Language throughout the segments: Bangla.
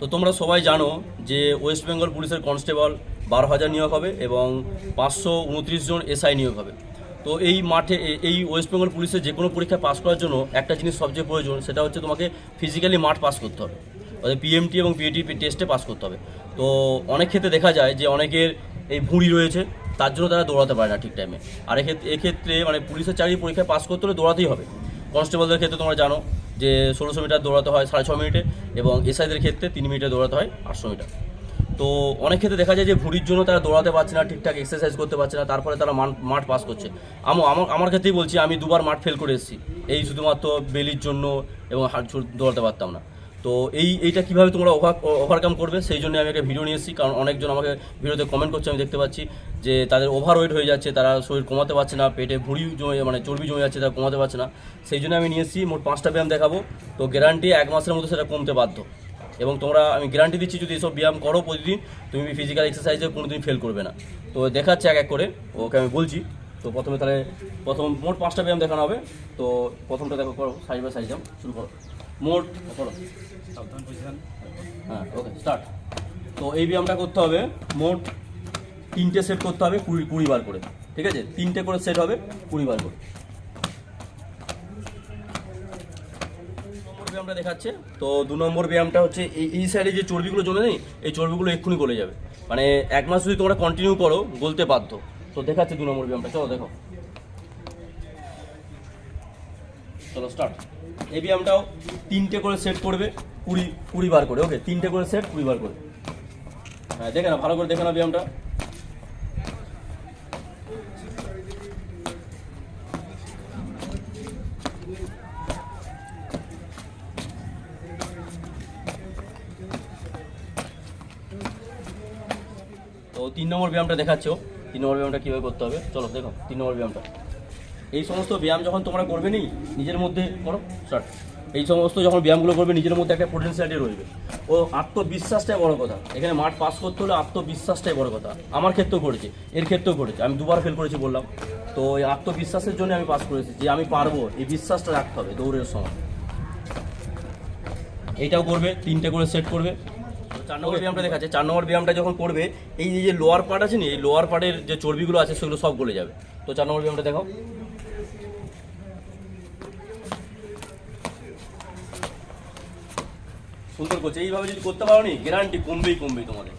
তো তোমরা সবাই জানো যে ওয়েস্ট বেঙ্গল পুলিশের কনস্টেবল 12,000 নিয়োগ হবে এবং 529 জন এসআই নিয়োগ হবে। তো এই মাঠে এই ওয়েস্ট বেঙ্গল পুলিশের যে কোনো পরীক্ষা পাস করার জন্য একটা জিনিস সবচেয়ে প্রয়োজন, সেটা হচ্ছে তোমাকে ফিজিক্যালি মাঠ পাস করতে হবে, অর্থাৎ পিএমটি এবং পিএটি টেস্টে পাস করতে হবে। তো অনেক ক্ষেত্রে দেখা যায় যে অনেকের এই ভুঁড়ি রয়েছে, তার জন্য তারা দৌড়াতে পারে না ঠিক টাইমে। আর এক্ষেত্রে মানে পুলিশের চাকরি পরীক্ষায় পাস করতে হলে দৌড়াতেই হবে। কনস্টেবলদের ক্ষেত্রে তোমরা জানো যে 1600 মিটার দৌড়াতে হয় 6.5 মিনিটে, এবং এসআইদের ক্ষেত্রে 3 মিনিটে দৌড়াতে হয় 800 মিটার। তো অনেক ক্ষেত্রে দেখা যায় যে ভুঁড়ির জন্য তারা দৌড়াতে পারছে না, ঠিকঠাক এক্সারসাইজ করতে পারছে না, তারপরে তারা মাঠ পাস করছে। আমার ক্ষেত্রেই বলছি, আমি 2বার মাঠ ফেল করে এসেছি এই শুধুমাত্র বেলির জন্য, এবং দৌড়াতে পারতাম না। তো এইটা কীভাবে তোমরা ওভারকাম করবে সেই জন্য আমি একটা ভিডিও নিয়ে এসেছি। কারণ অনেকজন আমাকে ভিডিওতে কমেন্ট করছে, আমি দেখতে পাচ্ছি যে তাদের ওভারওয়েট হয়ে যাচ্ছে, তারা শরীর কমাতে পারছে না, পেটে ভুঁড়ি জমে মানে চর্বি জমে যাচ্ছে, তারা কমাতে পারছে না। সেই জন্য আমি নিয়ে এসেছি মোট 5টা ব্যায়াম দেখাবো। তো গ্যারান্টি 1 মাসের মধ্যে সেটা কমতে বাধ্য। এবং তোমরা আমি গ্যারান্টি দিচ্ছি, যদি এসব ব্যায়াম করো প্রতিদিন, তুমি ফিজিক্যাল এক্সারসাইজে কোনোদিন ফেল করবে না। তো দেখাচ্ছে এক এক করে, ওকে আমি বলছি। তো প্রথমে তাহলে মোট 5টা ব্যায়াম দেখানো হবে। তো প্রথমটা দেখো, করো সাইড বাই সাইড জাম্প শুরু করো, মোট করো, হ্যাঁ ওকে স্টার্ট। তো এই ব্যায়ামটা করতে হবে মোট 3টে সেট করতে হবে 20 বার করে, ঠিক আছে? 3টে করে সেট হবে 20 বার করে। ব্যায়ামটা দেখাচ্ছে। তো 2 নম্বর ব্যায়ামটা হচ্ছে এই সাইডে যে চর্বিগুলো জমে নেই, এই চর্বিগুলো এক্ষুনি গলে যাবে। মানে 1 মাস যদি তোমরা কন্টিনিউ করো, গলতে বাধ্য। তো দেখাচ্ছে 2 নম্বর ব্যায়ামটা, চলো দেখো, চলো স্টার্ট। এই ব্যায়ামটাও 3টে করে সেট করবে 20 বার করে, ওকে? 3টে করে সেট 20 বার করে। হ্যাঁ দেখে না, ভালো করে দেখে না ব্যায়ামটা। তো 3 নম্বর ব্যায়ামটা দেখাচ্ছ, 3 নম্বর ব্যায়ামটা কীভাবে করতে হবে, চলো দেখো 3 নম্বর ব্যায়ামটা। এই সমস্ত ব্যায়াম যখন তোমরা করবে নি, নিজের মধ্যে করো স্টার্ট। এই সমস্ত যখন ব্যায়ামগুলো করবে, নিজের মধ্যে একটা পোটেনশিয়ালিটি রয়েছে। ও আত্মবিশ্বাসটাই বড় কথা। এখানে মাঠ পাস করতে হলে আত্মবিশ্বাসটাই বড় কথা। আমার ক্ষেত্রেও ঘটেছে, এর ক্ষেত্রেও ঘটেছে। আমি 2বার ফেল করেছি বললাম। তো এই আত্মবিশ্বাসের জন্য আমি পাস করেছি, যে আমি পারবো, এই বিশ্বাসটা রাখতে হবে দৌড়ের সময়। এইটাও করবে, 3টে করে সেট করবে। 4 নম্বর ব্যায়ামটা দেখাচ্ছে। 4 নম্বর ব্যায়ামটা যখন করবে, এই যে লোয়ার পার্ট আছে না, এই লোয়ার পার্টের যে চর্বিগুলো আছে সেগুলো সব গলে যাবে। তো 4 নম্বর ব্যায়ামটা দেখো, সুন্দর করছে। এইভাবে যদি করতে পারো নি, গ্যারান্টি কমবেই তোমাদের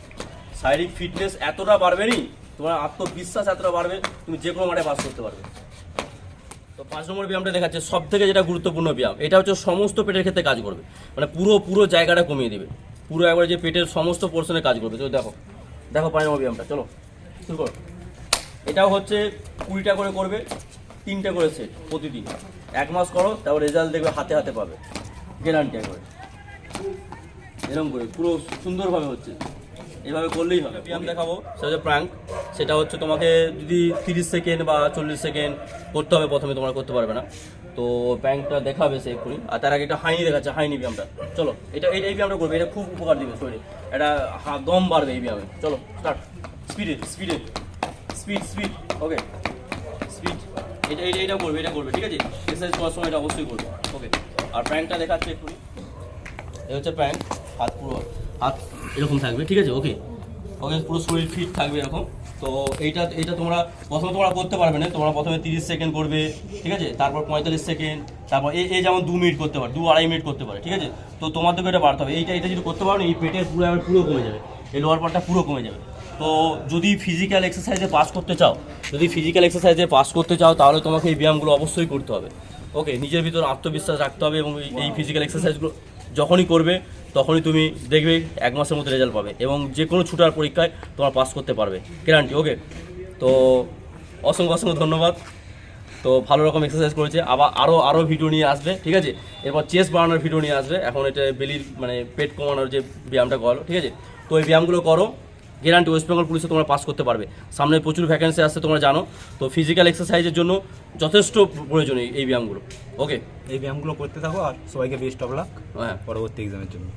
শারীরিক ফিটনেস এতটা বাড়বে নি, তোমার আত্মবিশ্বাস এতটা বাড়বে, তুমি যে কোনো মাঠে পাস করতে পারবে। তো 5 নম্বর ব্যায়ামটা দেখাচ্ছে, সব থেকে যেটা গুরুত্বপূর্ণ ব্যায়াম। এটা হচ্ছে সমস্ত পেটের ক্ষেত্রে কাজ করবে, মানে পুরো জায়গাটা কমিয়ে দেবে, পুরো একবার যে পেটের সমস্ত পোর্শনে কাজ করবে। তো দেখো 5 নম্বর ব্যায়ামটা, চলো শুরু করো। এটাও হচ্ছে 20টা করে করবে, 3টে করে সেট প্রতিদিন। 1 মাস করো, তারপর রেজাল্ট দেখবে হাতে পাবে, গ্যারান্টি একবার। এরকম করে পুরো সুন্দরভাবে হচ্ছে, এইভাবে করলেই হবে। ব্যায়াম দেখাবো, সেটা হচ্ছে প্র্যাঙ্ক। সেটা হচ্ছে তোমাকে যদি 30 সেকেন্ড বা 40 সেকেন্ড করতে হবে, প্রথমে তোমরা করতে পারবে না। তো প্র্যাঙ্কটা দেখাবে সে এক্ষুনি। আর তার আগে একটা হাইনি দেখাচ্ছে, হাইনি ব্যায়ামটা। চলো এই ব্যায়ামটা করবে, এটা খুব উপকার দিবে শরীরে, এটা দম বাড়বে এই ব্যায়ামে। চলো স্টার্ট, স্পিড, ওকে স্পিড। এইটা করবে, ঠিক আছে? এক্সারসাইজ করার সময় এটা অবশ্যই করবে, ওকে? আর প্র্যাঙ্কটা দেখাচ্ছে এক্ষুনি। এই হচ্ছে প্র্যাঙ্ক। হাত এরকম থাকবে, ঠিক আছে? ওকে পুরো শরীর ফিট থাকবে এরকম। তো এইটা তোমরা প্রথমে করতে পারবে না। তোমরা প্রথমে 30 সেকেন্ড করবে, ঠিক আছে? তারপর 45 সেকেন্ড, তারপর এই যেমন 2 মিনিট করতে পারে, 2-2.5 মিনিট করতে পারে, ঠিক আছে? তো তোমাদেরকে এটা বাড়তে হবে। এটা যদি করতে পারো, এই পেটের পুরো কমে যাবে, এই লোয়ার পার্টটা পুরো কমে যাবে। তো যদি ফিজিক্যাল এক্সারসাইজে পাস করতে চাও, তাহলে তোমাকে এই ব্যায়ামগুলো অবশ্যই করতে হবে, ওকে? নিজের ভিতর আত্মবিশ্বাস রাখতে হবে, এবং এই ফিজিক্যাল এক্সারসাইজগুলো যখনই করবে, তখনই তুমি দেখবে 1 মাসের মধ্যে রেজাল্ট পাবে, এবং যে কোনো ছুটার পরীক্ষায় তোমরা পাস করতে পারবে, গ্যারান্টি, ওকে? তো অসংখ্য ধন্যবাদ। তো ভালো রকম এক্সারসাইজ করেছে, আবার আরও ভিডিও নিয়ে আসবে, ঠিক আছে? এরপর চেস্ট বাড়ানোর ভিডিও নিয়ে আসবে। এখন এটা বেলির মানে পেট কমানোর যে ব্যায়ামটা করো, ঠিক আছে? তো এই ব্যায়ামগুলো করো, গ্যারান্টি ওয়েস্ট বেঙ্গল পুলিশে তোমরা পাস করতে পারবে। সামনে প্রচুর ভ্যাকেন্সি আসছে, তোমরা জানো। তো ফিজিক্যাল এক্সারসাইজের জন্য যথেষ্ট প্রয়োজনীয় এই ব্যায়ামগুলো, ওকে? এই ব্যায়ামগুলো করতে থাকো, আর সবাইকে বেস্ট অফ লাক হ্যাঁ পরবর্তী এক্সামের জন্য।